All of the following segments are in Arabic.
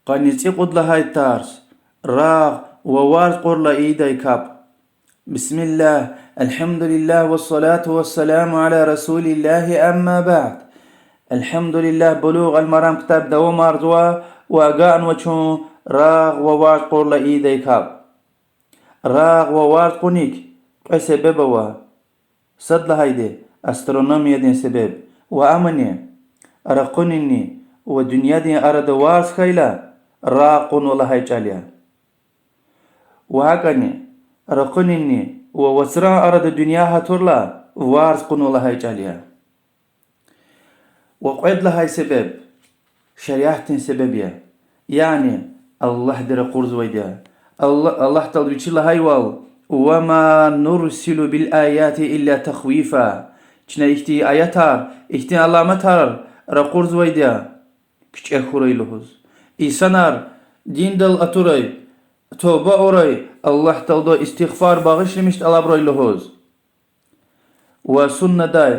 قنيتي قد لهاي تارس راغ ووارد قر لإيدي كاب. بسم الله، الحمد لله والصلاة والسلام على رسول الله، أما بعد. الحمد لله بلوغ المرام كتاب دوام أرزوا وقان وچون راغ ووارد قر لإيدي كاب. راغ ووارد قنيك قي سببوا صد لهايدي أسترونوميا دين سبب وأمني أرقنني ودنيا دين أرد وارس خيلا راقون والله هاي جاليا وهكني رقنني ووسرا أرد الدنيا هتورلا وارس قون والله هاي جاليا وقعد لهاي سبب شريعة سببية يعني الله در قرز ويدا الله تلبيش لهاي وال وما نرسل بالآيات إلا تخويفا چنا اختي آياتار اختي الله متار رقرز ويدا كش اخوري لهوز إيسانار دين دل أتوري توبة أوري الله تلدو استغفار باغش لمشت الله بروي لهوز وسنة داي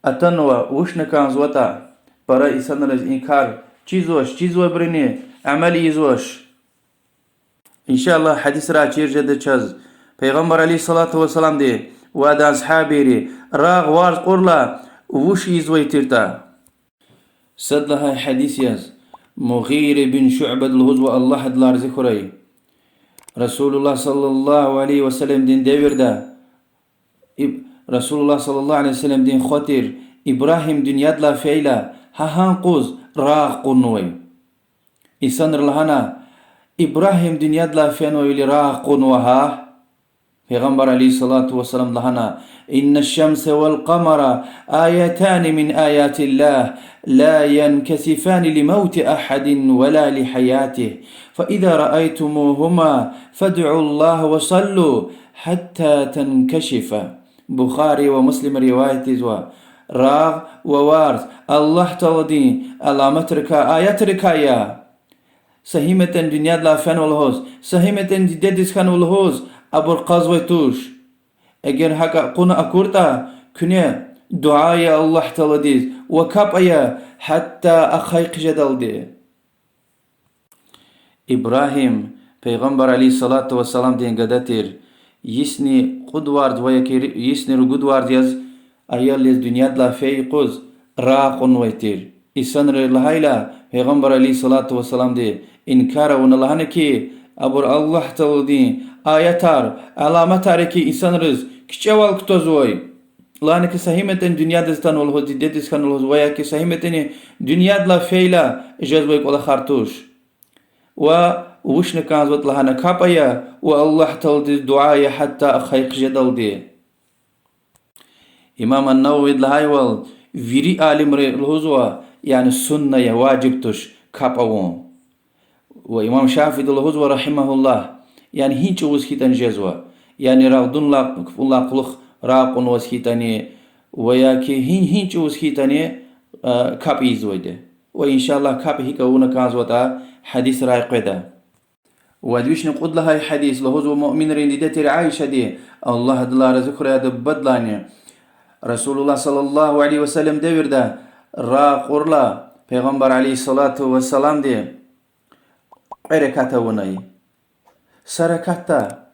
أتنوى وشنا كان زوتا برا إيسانار إنكار چيزوش بريني عملي يزوش إن شاء الله حديث راچير جد چاز پیغمبر علیه الصلاة والسلام دی و دا اصحابی ری راغ وارد قرلا وش يزوي ترتا صد لها حديث يز مغير بن شعبة الهزوة الله دلار ذكري رسول الله صلى الله عليه وسلم دين دير دا رسول الله صلى الله عليه وسلم دين خطير إبراهيم دين يدلا فيلا هان قوز راغ قنوي إسانر لهنا إبراهيم دين يدلا فينوي لراغ قنوها پیغمبر علیه الصلاة والسلام لهنا إن الشمس والقمر آيتان من آيات الله لا ينكسفان لموت أحد ولا لحياته فإذا رأيتموهما فادعوا الله وصلوا حتى تنكشف. بخاري ومسلم رواية زوا راغ ووارث الله تودي علامة ركا آيات ركايا سهيمة دنيا لا فن والهوز سهيمة ديدس كان والهوز أبور قازوي توش اگر هكا قنا أكورتا كنيا دعاء الله تلديز وكاب أيا حتى أخيق جدل دي. إبراهيم پیغمبر عليه الصلاة والسلام دين قدتير يسني قدوارد ويكير يسني رو قدوارد يز أيا لز دنيا دلا في قوز راقون ويتير إسان لهايلا پیغمبر عليه الصلاة والسلام دي إنكار ونلهنكي أبور الله تلدين آياتار علامتاركي إنسان رز كيشوال كتوزوي لانك سهيمتن دنيا دستان والهوز ديدس كان والهوز وياكي سهيمتن دنيا دلا فيلا جذبك ولا خارتوش ووشنا كان زوت لهنا كابايا والله تلدي دعاء حتى أخيق جدل دي. إمام النووي لهايوال فيري عالم الهوزوا يعني السنة واجبتوش كاباوون. وإمام شافعي الهوزوا رحمه الله يعني هينش وسكيتان جزوة يعني راودون لا قلخ راقون وسكيتاني وياكي هينش وسكيتاني كابي زويده وإن شاء الله كابي هيك ونا كازوتا حديث رايق ده ودويش نقول لها حديث لهوز ومؤمن رنديتي عائشة دي الله دلا ذكر هذا بدلاني رسول الله صلى الله عليه وسلم دير ده راقورلا پیغمبر عليه الصلاة والسلام دي ركعتا وناي سركتا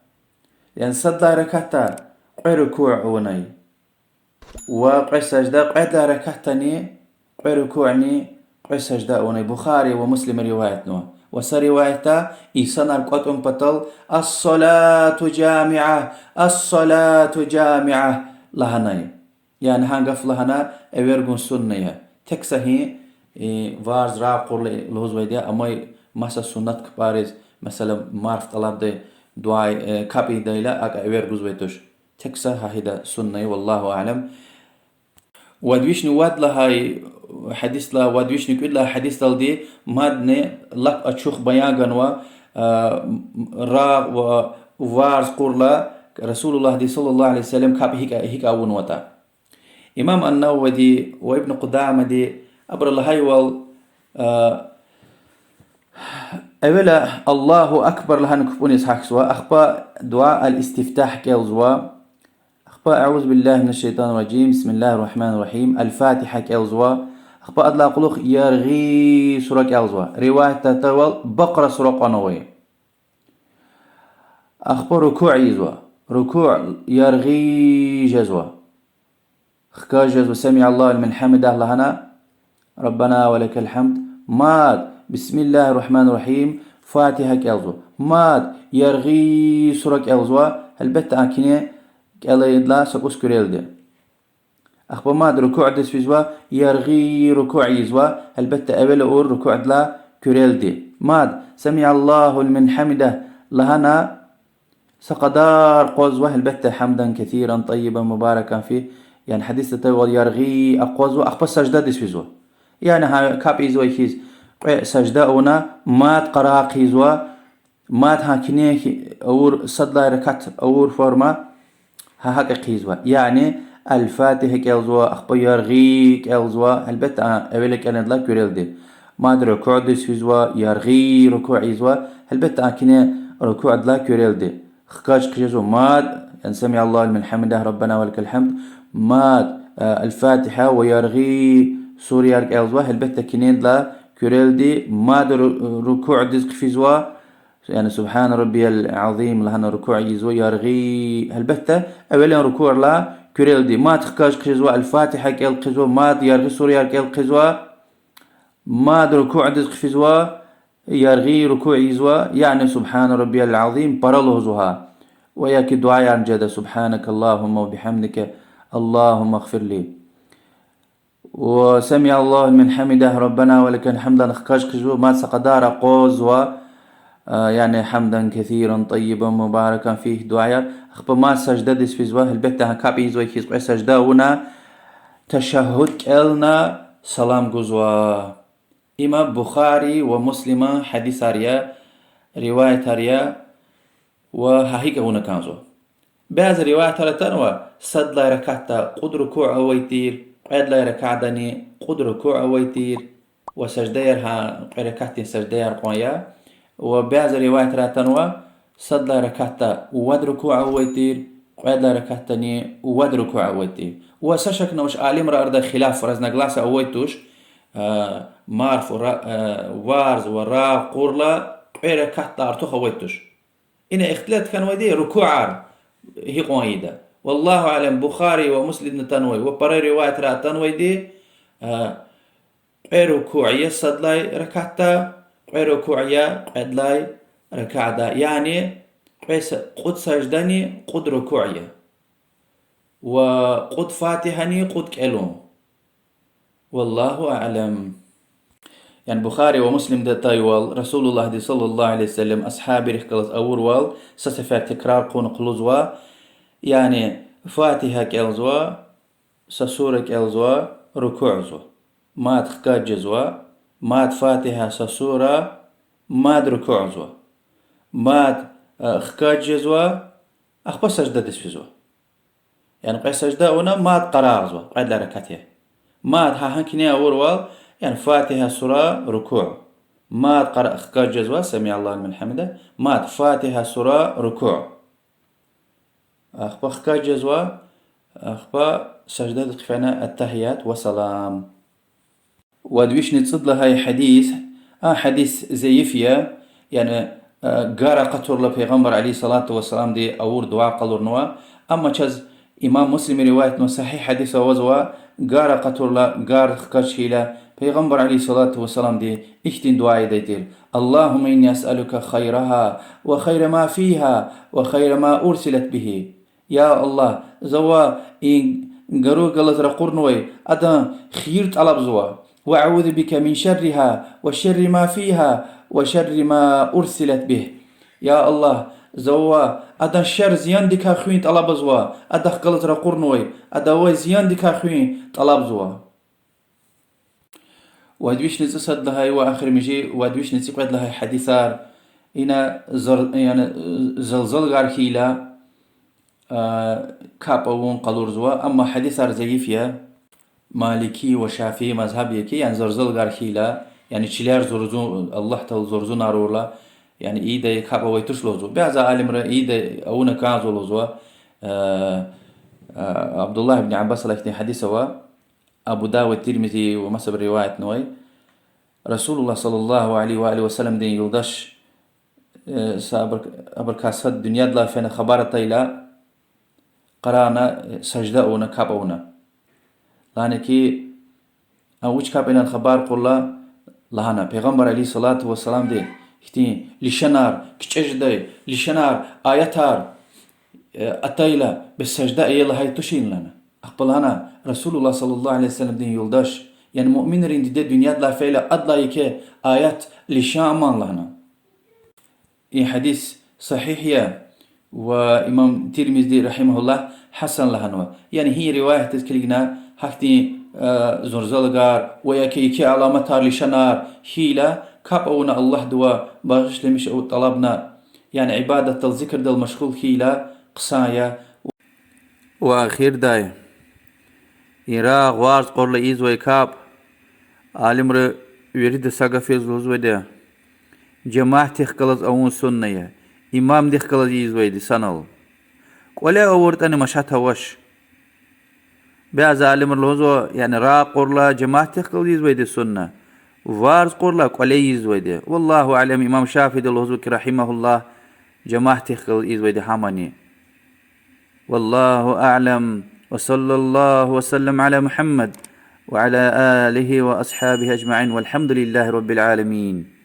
يعني صدى ركعتا قي ركوع وناي وقي سجدة قي ركعتني قي ركوعني قي سجدة وناي. بخاري ومسلم روايتنا وسر روايتا إيسان القطن بطل الصلاة جامعة لهناي يعني هنقف لهنا اويرغون سنة تكسهي وارز راقور لهوز ويديا أماي مسا سنت كبارز مثلا معرف طلب ده دعاء كابي دايلا اك اويرغوز ويتوش تكسه هيدا سنة والله أعلم. ودويش نواد لهاي حديث لا ودويش نكود لها حديث دي مادني لك أتشوخ بيانغانوا را ووارز قرلا رسول الله دي صلى الله عليه وسلم كاب هيك أون وتا. إمام النووي دي وابن قدامة دي أبر الله وال أولا الله أكبر لها نكفوني إسحاق سوا أخبا دعاء الاستفتاح كالزوا أخبا أعوذ بالله من الشيطان الرجيم بسم الله الرحمن الرحيم الفاتحة كالزوا أخبا أدلا قلوخ يرغي سورة كالزوا رواية تتوال بقرة سورة قنوية أخبا ركوع يزوا ركوع يرغي جزوا خكا جزوا سمع الله لمن حمده لهنا ربنا ولك الحمد ماد بسم الله الرحمن الرحيم فاتحة كالزوا ماد يرغي سورة كالزوا البت أكيني كالا يدلا سكوس كريلدي أخبا ماد ركوع دس فيزوا يرغي ركوع يزوا البت أول أور ركوع دلا كريلدي ماد سمع الله لمن حمده لهنا سقدار قوزوه البت حمدا كثيرا طيبا مباركا فيه يعني حديث تقول يرغي أقوزوه أخبا سجدة دس فيزوا يعني ها كاب يزوا يكيز سجدة أونا مات قراق يزوا مات هاكيني أور صدلا ركعت أور فورما ها هكا قيزوا يعني الفاتحة كالزوا أخبا يرغي كالزوا البت أولك أنا لا كوريلدي ماد ركوع دس فيزوا يرغي ركوع يزوا البت أكيني ركوع لا كوريلدي خكاج قيزوا ماد يعني سمع الله لمن حمده ربنا ولك الحمد ماد الفاتحة ويرغي سوريا كالزوا البت كينين لا كوريلدي ماد ركوع دس فيزوا يعني سبحان ربي العظيم لهنا ركوع يزوا يرغي البتة أولا ركوع لا كوريلدي ما تخكاش قزوا الفاتحة كيل قزوا ما يرغي سوريا كيل قزوا ما ركوع دز قفزوا يرغي ركوع يزوا يعني سبحان ربي العظيم برله زها وياك دعاء عن جدا سبحانك اللهم وبحمدك اللهم اغفر لي وسمع الله من حمده ربنا ولك الحمد نخكاش قزوا ما سقدار قوزوا يعني حمدا كثيرا طيبا مباركا فيه دعاء أخبر ما سجدة دس في زواه البتة كابي زوي كيس قوي سجدة ونا تشهد كالنا سلام جزوا إما بخاري ومسلمة حديث ريا رواية ريا وهيك هنا كانزو بعض رواية ترى صد لا ركعتا قد ركوع أويتير قد لا ركعتني قد ركوع أويتير وسجدة يرها ركعتين سجدة يرقويا وبعض رواية راتنوا صد ركعتا ود ركوع ويتير قد ركعتني ود ركوع ويتير وسشك نوش عالم رأرد خلاف رزنا جلاسة ويتوش مارف وارز ورا قرلا ركعتا ارتوخ ويتوش إن اختلاط كان ودي ركوع هي قويدة والله أعلم بخاري ومسلم تنوي وبرا رواية راتنوي دي ركوع يصد لاي ركعتا ركوعيا قد لاي ركعدا يعني قد سجدني قد ركوعيا وقد فاتحني قد كلوم والله أعلم يعني بخاري ومسلم ده تايوال رسول الله دي صلى الله عليه وسلم أصحابي رحكلت أوروال سسفع تكرار قون قلوزوا يعني فاتحة كالزوا سسورة كالزوا ركوعزوا ما تخكاج جزوا ماد فاتحة سسورة ماد ركوع زوا ماد خكاج جزوا أخبا سجدة دسفزوا يعني قاي سجدة ونا ماد قراغ زوا قايد لا ركعتها ماد ها هنكني أوروال يعني فاتحة سورة ركوع ماد قرأ خكاج جزوا سمع الله من حمده ماد فاتحة سورة ركوع أخبا خكاج جزوا أخبا سجدة دسفنا التحيات وسلام ودويش نتصد لهاي حديث حديث زيفيا يعني قارا قطر لبيغمبر عليه الصلاة والسلام دي أور دعاء قلور نوا أما چاز إمام مسلم رواية نو صحيح حديث وزوا قارا قطر قار خكاشيلا بيغمبر عليه الصلاة والسلام دي اختن دعاء ديتير اللهم إني أسألك خيرها وخير ما فيها وخير ما أرسلت به يا الله زوا إن قرو قلت رقرنوي أدا خير طلب زوا وأعوذ بك من شرها وشر ما فيها وشر ما أرسلت به يا الله زوا أدا شر زيان ديكا خوين طلب زوا أدا قلت رقرنوي أدا وي زيان ديكا خوين طلب زوا ودويش نتصد لهاي وآخر مجي ودويش نتصد لهاي حديثار إنا يعني زلزل غاركيلا كابون قلور زوا أما حديثار زيفيا مالكي وشافعي مذهب يكي يعني زرزل غاركيلا يعني چلار زرزو الله تعالى زرزو نارولا يعني إيدا كابا ويترش لوزو بعض عالم را إيدا أونا كازو لوزو عبد الله بن عباس لكن حديثه أبو داود الترمذي ومسب رواية نوي رسول الله صلى الله عليه وآله وسلم دين يلدش أبر كاسد دنيا دلا فين خبر طيلا قرانا سجدة أونا كاب أونا لانكي أوش كاب إلى الخبر قلا لهنا پیغمبر عليه الصلاة والسلام دي هتين لشنار كتشجدي لشنار آياتار أتايلا بالسجدة يلا هاي تشين لنا أقبل هنا رسول الله صلى الله عليه وسلم دين يلدش يعني مؤمن رين دي دنيا دلا فعلا أدلا يكي آيات لشامان لهنا إيه حديث صحيح يا وإمام ترمذي رحمه الله حسن لهنوا يعني هي رواية تذكرنا هكتي زرزلغار ويكي علامة لشنار هيلا كابونا الله دوا باغش لمش أو طلبنا يعني عبادة الذكر دل مشغول هيلا قصايا وأخير داي إراغ وارز قرل إيز ويكاب عالم ر يريد ساقفيز لوزويدا جماعة تخكلز أون سنة إمام دخكلز يزويد سنل ولا أورت أنا مشات هوش بعض عالم الهزو يعني را قرلا جماعة تخكلز يزويد السنة وارز قرلا ولا يزويد والله أعلم إمام شافعي الهزو رحمه الله جماعة تخكلز يزويد حماني والله أعلم وصلى الله وسلم على محمد وعلى آله وأصحابه أجمعين والحمد لله رب العالمين.